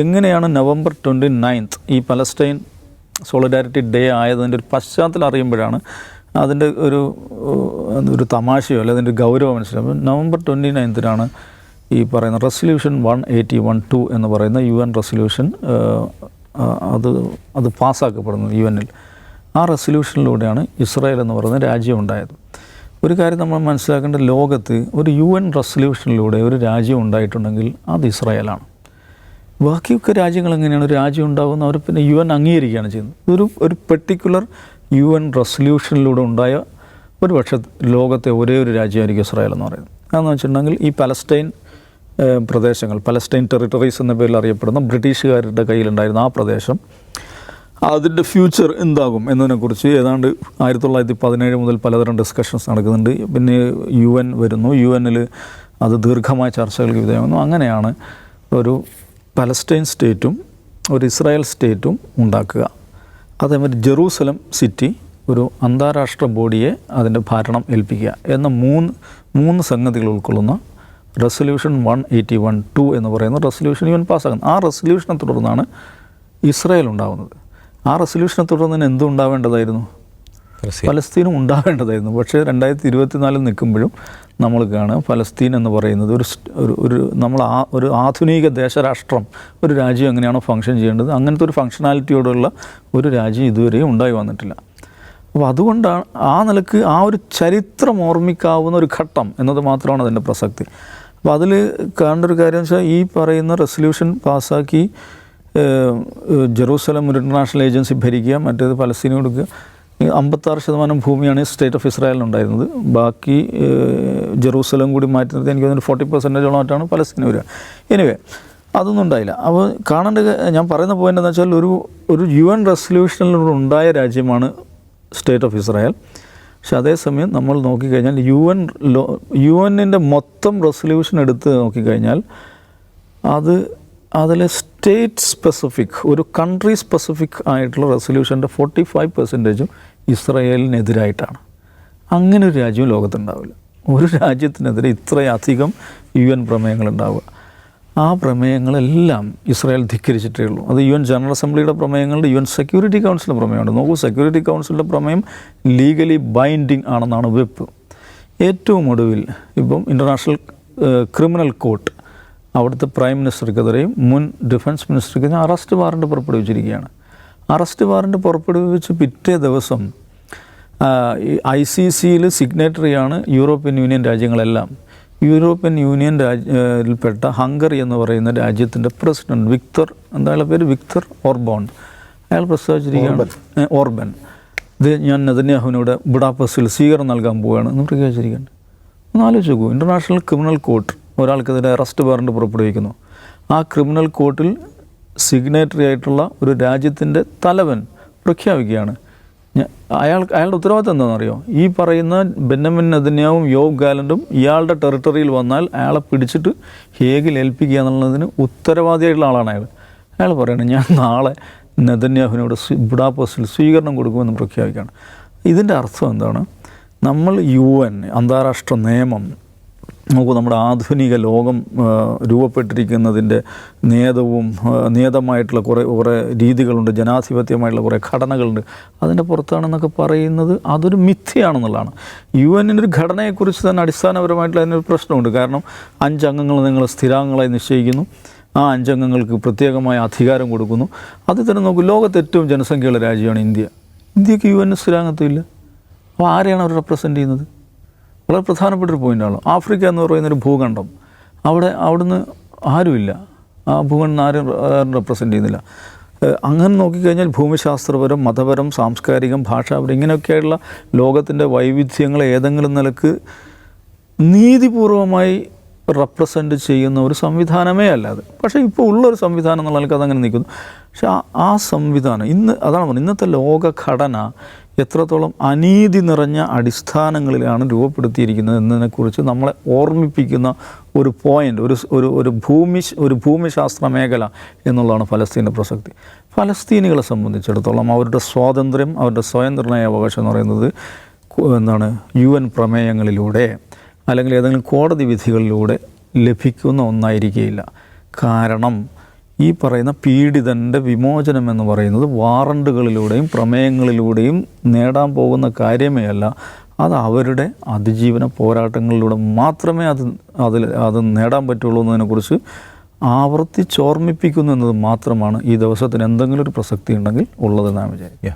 എങ്ങനെയാണ് നവംബർ 29 ഈ Palestine solidarity day ആയതിൻ്റെ ഒരു പശ്ചാത്തലം അറിയുമ്പോഴാണ് അതിൻ്റെ ഒരു തമാശയോ അല്ലെങ്കിൽ അതിൻ്റെ ഒരു ഗൗരവം മനസ്സിലാവും. നവംബർ 29 ഈ പറയുന്ന റെസൊല്യൂഷൻ 181-2 എന്ന് പറയുന്ന UN റെസൊല്യൂഷൻ അത് പാസ്സാക്കപ്പെടുന്നത് UN-ൽ. ആ റെസൊല്യൂഷനിലൂടെയാണ് ഇസ്രായേൽ എന്ന് പറയുന്ന രാജ്യം ഉണ്ടായത്. ഒരു കാര്യം നമ്മൾ മനസ്സിലാക്കേണ്ട, ലോകത്ത് ഒരു UN റെസൊല്യൂഷനിലൂടെ ഒരു രാജ്യം ഉണ്ടായിട്ടുണ്ടെങ്കിൽ അത് ഇസ്രായേലാണ്. ബാക്കിയൊക്കെ രാജ്യങ്ങൾ എങ്ങനെയാണ് ഒരു രാജ്യം ഉണ്ടാകുന്നത്? അവർ പിന്നെ UN അംഗീകരിക്കുകയാണ് ചെയ്യുന്നത്. ഒരു പെർട്ടിക്കുലർ UN റെസൊല്യൂഷനിലൂടെ ഉണ്ടായ ഒരു പക്ഷേ ലോകത്തെ ഒരേ ഒരു രാജ്യമായിരിക്കും ഇസ്രായേൽ എന്ന് പറയുന്നത്. അതെന്ന് വെച്ചിട്ടുണ്ടെങ്കിൽ ഈ പലസ്റ്റൈൻ പ്രദേശങ്ങൾ, പലസ്റ്റൈൻ ടെറിട്ടറീസ് എന്ന പേരിൽ അറിയപ്പെടുന്ന ബ്രിട്ടീഷുകാരുടെ കയ്യിലുണ്ടായിരുന്ന ആ പ്രദേശം, അതിൻ്റെ ഫ്യൂച്ചർ എന്താകും എന്നതിനെക്കുറിച്ച് ഏതാണ്ട് 1917 മുതൽ പലതരം ഡിസ്കഷൻസ് നടക്കുന്നുണ്ട്. പിന്നെ UN വരുന്നു, UN-ൽ അത് ദീർഘമായ ചർച്ചകൾക്ക് വിധേയമാകുന്നു. അങ്ങനെയാണ് ഒരു പലസ്റ്റൈൻ സ്റ്റേറ്റും ഒരു ഇസ്രായേൽ സ്റ്റേറ്റും ഉണ്ടാക്കുക. അതേമാതിരി ജെറൂസലം സിറ്റി ഒരു അന്താരാഷ്ട്ര ബോഡിയെ അതിൻ്റെ ഭരണം ഏൽപ്പിക്കുക എന്ന മൂന്ന് സംഗതികൾ ഉൾക്കൊള്ളുന്ന റെസൊല്യൂഷൻ 181-2 എന്ന് പറയുന്ന റെസൊല്യൂഷൻ UN പാസ്സാക്കുന്നത്. ആ റെസൊല്യൂഷനെ തുടർന്നാണ് ഇസ്രായേൽ ഉണ്ടാകുന്നത്. ആ റെസൊല്യൂഷനെ തുടർന്ന് എന്തുണ്ടാവേണ്ടതായിരുന്നു? പലസ്തീനും ഉണ്ടാവേണ്ടതായിരുന്നു. പക്ഷേ 2024 നിൽക്കുമ്പോഴും നമ്മൾ കാണുക പലസ്തീൻ എന്ന് പറയുന്നത് ഒരു ആധുനിക ദേശരാഷ്ട്രം, ഒരു രാജ്യം എങ്ങനെയാണോ ഫങ്ഷൻ ചെയ്യേണ്ടത് അങ്ങനത്തെ ഒരു ഫങ്ഷനാലിറ്റിയോടുള്ള ഒരു രാജ്യം ഇതുവരെയും ഉണ്ടായി വന്നിട്ടില്ല. അപ്പോൾ അതുകൊണ്ടാണ് ആ നിലക്ക് ആ ഒരു ചരിത്രം ഓർമ്മിക്കാവുന്ന ഒരു ഘട്ടം എന്നത് മാത്രമാണ് അതിൻ്റെ പ്രസക്തി. അപ്പോൾ അതിൽ കാണേണ്ട ഒരു കാര്യം വെച്ചാൽ ഈ പറയുന്ന റെസൊല്യൂഷൻ പാസ്സാക്കി ജെറൂസലം ഒരു ഇൻ്റർനാഷണൽ ഏജൻസി ഭരിക്കുക, മറ്റേത് പലസ്തീന് കൊടുക്കുക. 56% ഭൂമിയാണ് സ്റ്റേറ്റ് ഓഫ് ഇസ്രായേലിനുണ്ടായിരുന്നത്. ബാക്കി ജെറൂസലം കൂടി മാറ്റി നിർത്തി എനിക്ക് തോന്നുന്നു 40% മറ്റാണ് പലസ്തീന് വരിക. എനിവേ അതൊന്നും ഉണ്ടായില്ല. അപ്പോൾ കാണേണ്ട, ഞാൻ പറയുന്ന പോയിൻ്റ് എന്ന് വെച്ചാൽ ഒരു UN റെസൊല്യൂഷനിലൂടെ ഉണ്ടായ രാജ്യമാണ് സ്റ്റേറ്റ് ഓഫ് ഇസ്രായേൽ. പക്ഷെ അതേസമയം നമ്മൾ നോക്കിക്കഴിഞ്ഞാൽ UN-ൻ്റെ മൊത്തം റെസൊല്യൂഷൻ എടുത്ത് നോക്കിക്കഴിഞ്ഞാൽ അതിൽ സ്റ്റേറ്റ് സ്പെസിഫിക്, ഒരു കൺട്രി സ്പെസിഫിക് ആയിട്ടുള്ള റെസൊല്യൂഷൻ്റെ 45% ഇസ്രായേലിനെതിരായിട്ടാണ്. അങ്ങനെ ഒരു രാജ്യവും ലോകത്തുണ്ടാവില്ല. ഒരു രാജ്യത്തിനെതിരെ ഇത്രയധികം UN പ്രമേയങ്ങളുണ്ടാവുക. ആ പ്രമേയങ്ങളെല്ലാം ഇസ്രായേൽ ധിക്കരിച്ചിട്ടേ ഉള്ളൂ. അത് UN ജനറൽ അസംബ്ലിയുടെ പ്രമേയങ്ങളുടെ UN സെക്യൂരിറ്റി കൗൺസിലിൻ്റെ പ്രമേയമുണ്ട്. നോക്കൂ, സെക്യൂരിറ്റി കൗൺസിലിൻ്റെ പ്രമേയം ലീഗലി ബൈൻഡിങ് ആണെന്നാണ് വെപ്പ്. ഏറ്റവും ഒടുവിൽ ഇപ്പം ഇൻ്റർനാഷണൽ ക്രിമിനൽ കോർട്ട് അവിടുത്തെ പ്രൈം മിനിസ്റ്റർക്കെതിരെയും മുൻ ഡിഫൻസ് മിനിസ്റ്റർക്കെതിരെ അറസ്റ്റ് വാറണ്ട് പുറപ്പെടുവിച്ചിരിക്കുകയാണ്. അറസ്റ്റ് വാറണ്ട് പുറപ്പെടുവിച്ച് പിറ്റേ ദിവസം ICC-യിൽ സിഗ്നേറ്ററിയാണ് യൂറോപ്യൻ യൂണിയൻ രാജ്യങ്ങളെല്ലാം. യൂറോപ്യൻ യൂണിയൻ രാജ്യത്തിൽപ്പെട്ട ഹംഗറി എന്ന് പറയുന്ന രാജ്യത്തിൻ്റെ പ്രസിഡന്റ് വിക്ടർ ഓർബാൻ, അയാൾ പ്രസ്താവിച്ചിരിക്കുകയാണ്, ഓർബൻ, ഇത് ഞാൻ നെതന്യാഹുവിനോട് ബുഡാപെസ്റ്റിൽ സ്വീകരണം നൽകാൻ പോവുകയാണ് എന്ന് പ്രഖ്യാപിച്ചിരിക്കുകയാണ്. ഒന്ന് ആലോചിച്ച് നോക്കൂ, ഇൻ്റർനാഷണൽ ക്രിമിനൽ കോർട്ട് ഒരാൾക്കെതിരെ അറസ്റ്റ് വാറണ്ട് പുറപ്പെടുവിക്കുന്നു. ആ ക്രിമിനൽ കോർട്ടിൽ സിഗ്നേറ്ററി ആയിട്ടുള്ള ഒരു രാജ്യത്തിൻ്റെ തലവൻ പ്രഖ്യാപിക്കുകയാണ്. അയാളുടെ ഉത്തരവാദിത്തം എന്താണെന്നറിയോ? ഈ പറയുന്ന ബെന്യാമിൻ നെതന്യാഹുവും യോവ് ഗാലൻറ്റും ഇയാളുടെ ടെറിട്ടറിയിൽ വന്നാൽ അയാളെ പിടിച്ചിട്ട് ഹേഗിൽ ഏൽപ്പിക്കുക എന്നുള്ളതിന് ഉത്തരവാദിയായിട്ടുള്ള ആളാണ് അയാൾ. അയാൾ പറയുന്നത് ഞാൻ നാളെ നെതന്യാഹുവിനോട് ബുഡാപെസ്റ്റിൽ സ്വീകരണം കൊടുക്കുമെന്ന് പ്രഖ്യാപിക്കുകയാണ്. ഇതിൻ്റെ അർത്ഥം എന്താണ്? നമ്മൾ UN അന്താരാഷ്ട്ര നിയമം നോക്കൂ, നമ്മുടെ ആധുനിക ലോകം രൂപപ്പെട്ടിരിക്കുന്നതിൻ്റെ നിയതമായിട്ടുള്ള കുറേ രീതികളുണ്ട്, ജനാധിപത്യമായിട്ടുള്ള കുറേ ഘടനകളുണ്ട്. അതിൻ്റെ പുറത്താണെന്നൊക്കെ പറയുന്നത് അതൊരു മിഥ്യയാണെന്നുള്ളതാണ്. UN-ൻ്റെ ഒരു ഘടനയെക്കുറിച്ച് തന്നെ അടിസ്ഥാനപരമായിട്ടുള്ള അതിനൊരു പ്രശ്നമുണ്ട്. കാരണം 5 അംഗങ്ങൾ നിങ്ങൾ സ്ഥിരാംഗങ്ങളായി നിശ്ചയിക്കുന്നു, ആ 5 അംഗങ്ങൾക്ക് പ്രത്യേകമായ അധികാരം കൊടുക്കുന്നു. അതിൽ തന്നെ നോക്കൂ, ലോകത്ത് ഏറ്റവും ജനസംഖ്യയുള്ള രാജ്യമാണ് ഇന്ത്യ. ഇന്ത്യക്ക് UN സ്ഥിരാംഗത്വം ഇല്ല. അപ്പോൾ ആരെയാണ് അവർ റെപ്രസെൻ്റ് ചെയ്യുന്നത്? വളരെ പ്രധാനപ്പെട്ടൊരു പോയിൻ്റാണ്. ആഫ്രിക്ക എന്ന് പറയുന്നൊരു ഭൂഖണ്ഡം, അവിടുന്ന് ആരുമില്ല, ആ ഭൂഖണ്ഡം ആരും റെപ്രസെൻ്റ് ചെയ്യുന്നില്ല. അങ്ങനെ നോക്കിക്കഴിഞ്ഞാൽ ഭൂമിശാസ്ത്രപരം, മതപരം, സാംസ്കാരികം, ഭാഷാപരം ഇങ്ങനെയൊക്കെയുള്ള ലോകത്തിൻ്റെ വൈവിധ്യങ്ങളെ ഏതെങ്കിലും നിലക്ക് നീതിപൂർവമായി റെപ്രസെൻ്റ് ചെയ്യുന്ന ഒരു സംവിധാനമേ അല്ല അത്. പക്ഷേ ഇപ്പോൾ ഉള്ളൊരു സംവിധാനം എന്നുള്ള നിലക്ക് അതങ്ങനെ നിൽക്കുന്നു. പക്ഷേ ആ സംവിധാനം അതാണ് പറഞ്ഞത്, ഇന്നത്തെ ലോകഘടന എത്രത്തോളം അനീതി നിറഞ്ഞ അടിസ്ഥാനങ്ങളിലാണ് രൂപപ്പെടുത്തിയിരിക്കുന്നത് എന്നതിനെക്കുറിച്ച് നമ്മളെ ഓർമ്മിപ്പിക്കുന്ന ഒരു പോയിൻ്റ്, ഒരു ഭൂമിശാസ്ത്ര മേഖല എന്നുള്ളതാണ് ഫലസ്തീൻ്റെ പ്രസക്തി. ഫലസ്തീനികളെ സംബന്ധിച്ചിടത്തോളം അവരുടെ സ്വാതന്ത്ര്യം, അവരുടെ സ്വയം നിർണയ അവകാശം എന്ന് പറയുന്നത് UN പ്രമേയങ്ങളിലൂടെ അല്ലെങ്കിൽ ഏതെങ്കിലും കോടതി വിധികളിലൂടെ ലഭിക്കുന്ന ഒന്നായിരിക്കുകയില്ല. കാരണം ഈ പറയുന്ന പീഡിതൻ്റെ വിമോചനം എന്ന് പറയുന്നത് വാറണ്ടുകളിലൂടെയും പ്രമേയങ്ങളിലൂടെയും നേടാൻ പോകുന്ന കാര്യമേ അല്ല. അത് അവരുടെ അതിജീവന പോരാട്ടങ്ങളിലൂടെ മാത്രമേ അത് നേടാൻ പറ്റുള്ളൂ എന്നതിനെക്കുറിച്ച് ആവർത്തിച്ചോർമ്മിപ്പിക്കുന്നു എന്നത് മാത്രമാണ് ഈ ദിവസത്തിന് എന്തെങ്കിലും ഒരു പ്രസക്തി ഉണ്ടെങ്കിൽ ഉള്ളതെന്ന് ഞാൻ വിചാരിക്കും.